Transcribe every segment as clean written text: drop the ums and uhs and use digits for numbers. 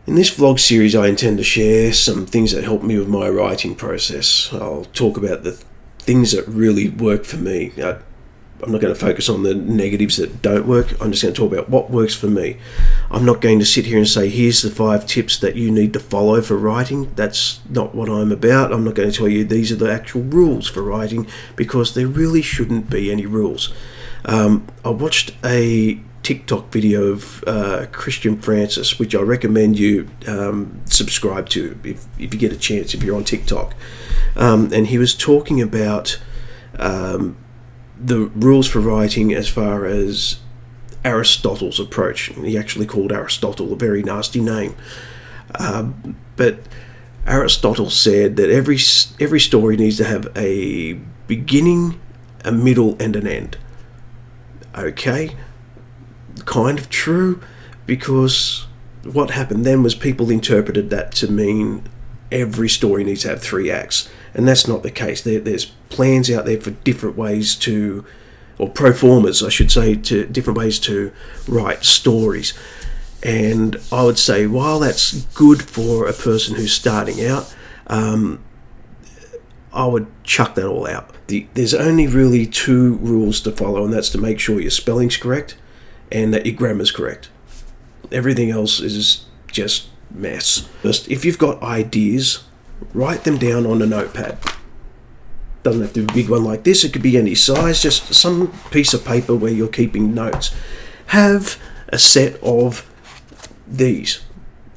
In this vlog series, I intend to share some things that help me with my writing process. I'll talk about the things that really work for me. I'm not going to focus on the negatives that don't work. I'm just going to talk about what works for me. I'm not going to sit here and say, here's the 5 tips that you need to follow for writing. That's not what I'm about. I'm not going to tell you these are the actual rules for writing, because there really shouldn't be any rules. I watched a TikTok video of Christian Francis, which I recommend you subscribe to if you get a chance, if you're on TikTok. And he was talking about the rules for writing as far as Aristotle's approach. He actually called Aristotle a very nasty name. But Aristotle said that every story needs to have a beginning, a middle, and an end. Okay, kind of true, because what happened then was people interpreted that to mean every story needs to have 3 acts, and that's not the case. There's plans out there for different ways to, or pro formas, I should say, to different ways to write stories. And I would say, while that's good for a person who's starting out, I would chuck that all out. There's only really 2 rules to follow, and that's to make sure your spelling's correct and that your grammar's correct. Everything else is just mess. Just, if you've got ideas, write them down on a notepad. Doesn't have to be a big one like this. It could be any size, just some piece of paper where you're keeping notes. Have a set of these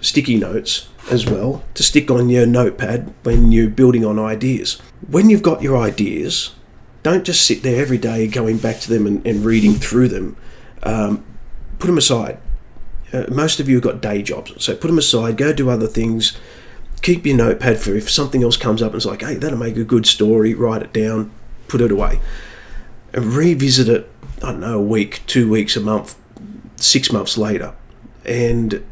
sticky notes as well to stick on your notepad when you're building on ideas. When you've got your ideas, don't just sit there every day going back to them and reading through them. Put them aside. Most of you have got day jobs, so put them aside, go do other things. Keep your notepad for if something else comes up and it's like, hey, that'll make a good story, write it down, put it away. And revisit it, I don't know, a week, 2 weeks, a month, 6 months later, and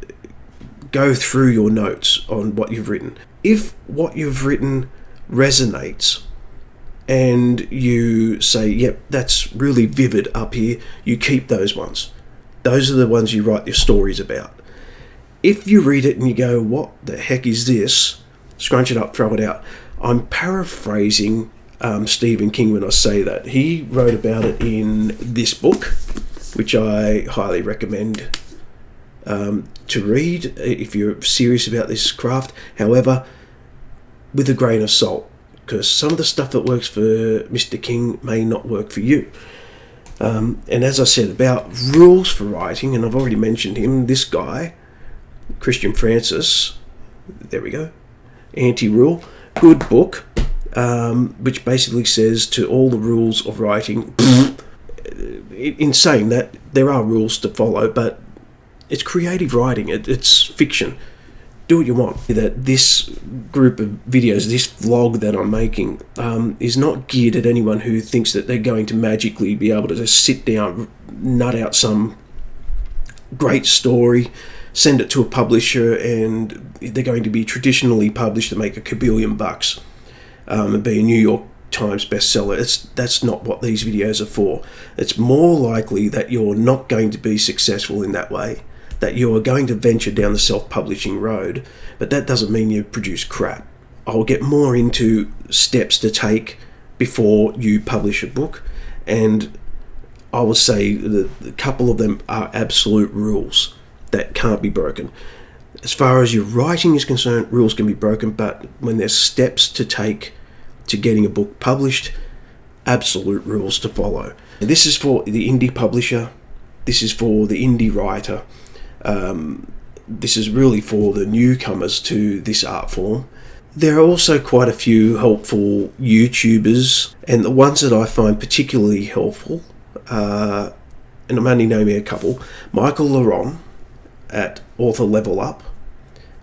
go through your notes on what you've written. If what you've written resonates and you say, yep, that's really vivid up here, you keep those ones. Those are the ones you write your stories about. If you read it and you go, what the heck is this? Scrunch it up, throw it out. I'm paraphrasing Stephen King when I say that. He wrote about it in this book, which I highly recommend to read if you're serious about this craft. However, with a grain of salt, because some of the stuff that works for Mr. King may not work for you. And as I said about rules for writing, and I've already mentioned him, this guy, Christian Francis, there we go, Anti-Rule, good book, which basically says to all the rules of writing, in saying that there are rules to follow, but it's creative writing, it's fiction. Do what you want. That this group of videos, this vlog that I'm making, is not geared at anyone who thinks that they're going to magically be able to just sit down, nut out some great story, send it to a publisher, and they're going to be traditionally published to make a kabillion bucks and be a New York Times bestseller. That's not what these videos are for. It's more likely that you're not going to be successful in that way, that you're going to venture down the self-publishing road, but that doesn't mean you produce crap. I'll get more into steps to take before you publish a book, and I will say that a couple of them are absolute rules that can't be broken. As far as your writing is concerned, rules can be broken, but when there's steps to take to getting a book published, absolute rules to follow. And this is for the indie publisher, this is for the indie writer, this is really for the newcomers to this art form. There are also quite a few helpful YouTubers, and the ones that I find particularly helpful, and I'm only naming a couple: Michael Laron at Author Level Up,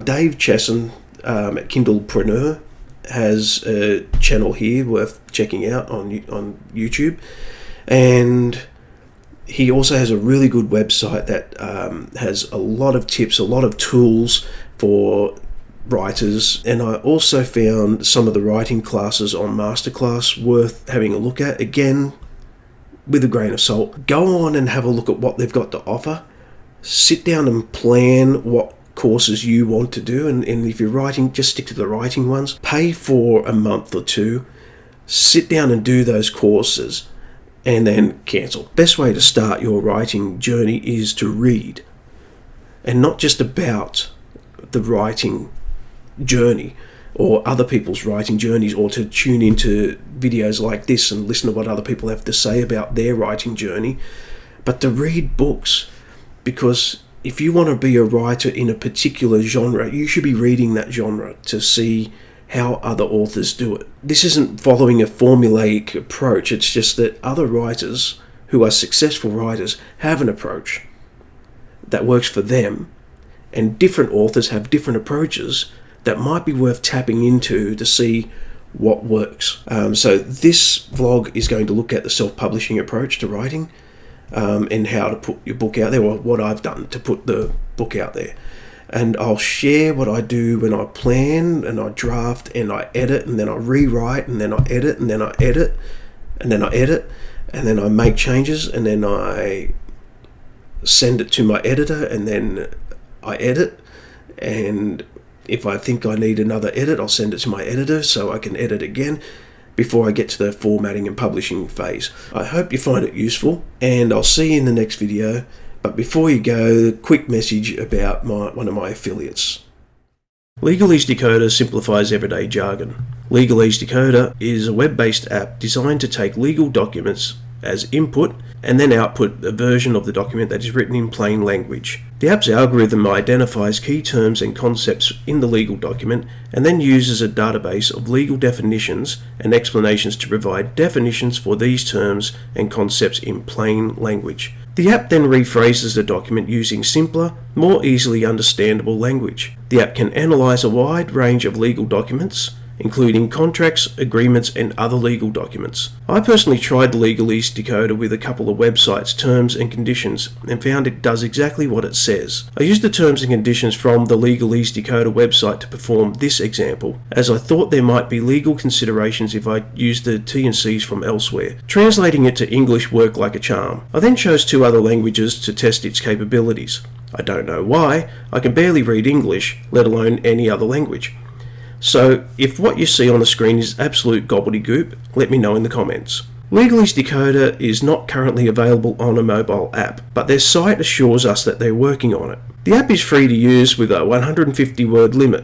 Dave Chesson at Kindlepreneur has a channel here worth checking out on YouTube, and he also has a really good website that has a lot of tips, a lot of tools for writers. And I also found some of the writing classes on Masterclass worth having a look at. Again, with a grain of salt. Go on and have a look at what they've got to offer. Sit down and plan what courses you want to do, and if you're writing, just stick to the writing ones. Pay for a month or two, sit down and do those courses, and then cancel. Best way to start your writing journey is to read, and not just about the writing journey or other people's writing journeys, or to tune into videos like this and listen to what other people have to say about their writing journey, but to read books. Because if you want to be a writer in a particular genre, you should be reading that genre to see how other authors do it. This isn't following a formulaic approach, it's just that other writers who are successful writers have an approach that works for them, and different authors have different approaches that might be worth tapping into to see what works. So this vlog is going to look at the self-publishing approach to writing, and how to put your book out there, or what I've done to put the book out there. And I'll share what I do when I plan and I draft and I edit and then I rewrite and then I edit and then I edit and then I edit and then I make changes and then I send it to my editor and then I edit, and if I think I need another edit, I'll send it to my editor so I can edit again before I get to the formatting and publishing phase. I hope you find it useful, and I'll see you in the next video. But before you go, a quick message about one of my affiliates. Legalese Decoder simplifies everyday jargon. Legalese Decoder is a web-based app designed to take legal documents as input and then output a version of the document that is written in plain language. The app's algorithm identifies key terms and concepts in the legal document and then uses a database of legal definitions and explanations to provide definitions for these terms and concepts in plain language. The app then rephrases the document using simpler, more easily understandable language. The app can analyse a wide range of legal documents, including contracts, agreements, and other legal documents. I personally tried the Legalese Decoder with a couple of websites' terms and conditions and found it does exactly what it says. I used the terms and conditions from the Legalese Decoder website to perform this example, as I thought there might be legal considerations if I used the T&Cs from elsewhere. Translating it to English worked like a charm. I then chose 2 other languages to test its capabilities. I don't know why, I can barely read English, let alone any other language. So, if what you see on the screen is absolute gobbledygook, let me know in the comments. Legalese Decoder is not currently available on a mobile app, but their site assures us that they're working on it. The app is free to use with a 150 word limit,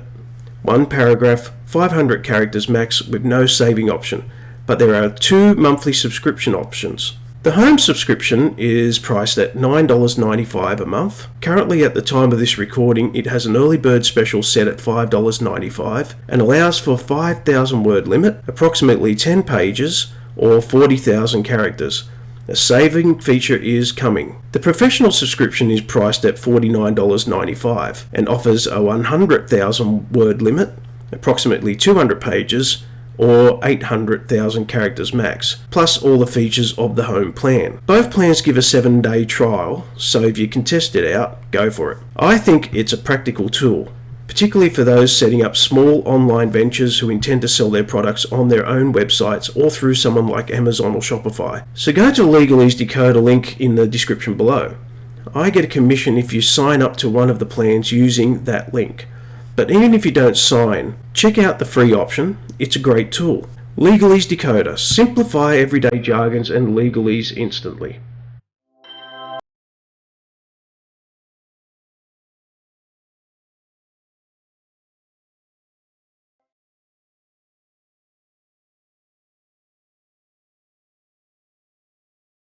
1 paragraph, 500 characters max with no saving option, but there are 2 monthly subscription options. The home subscription is priced at $9.95 a month. Currently, at the time of this recording, it has an early bird special set at $5.95 and allows for a 5,000 word limit, approximately 10 pages or 40,000 characters. A saving feature is coming. The professional subscription is priced at $49.95 and offers a 100,000 word limit, approximately 200 pages, or 800,000 characters max, plus all the features of the home plan. Both plans give a 7-day trial, so if you can test it out, go for it. I think it's a practical tool, particularly for those setting up small online ventures who intend to sell their products on their own websites or through someone like Amazon or Shopify. So go to the Legalese Decoder link in the description below. I get a commission if you sign up to one of the plans using that link. But even if you don't sign, check out the free option. It's a great tool. Legalese Decoder. Simplify everyday jargons and legalese instantly.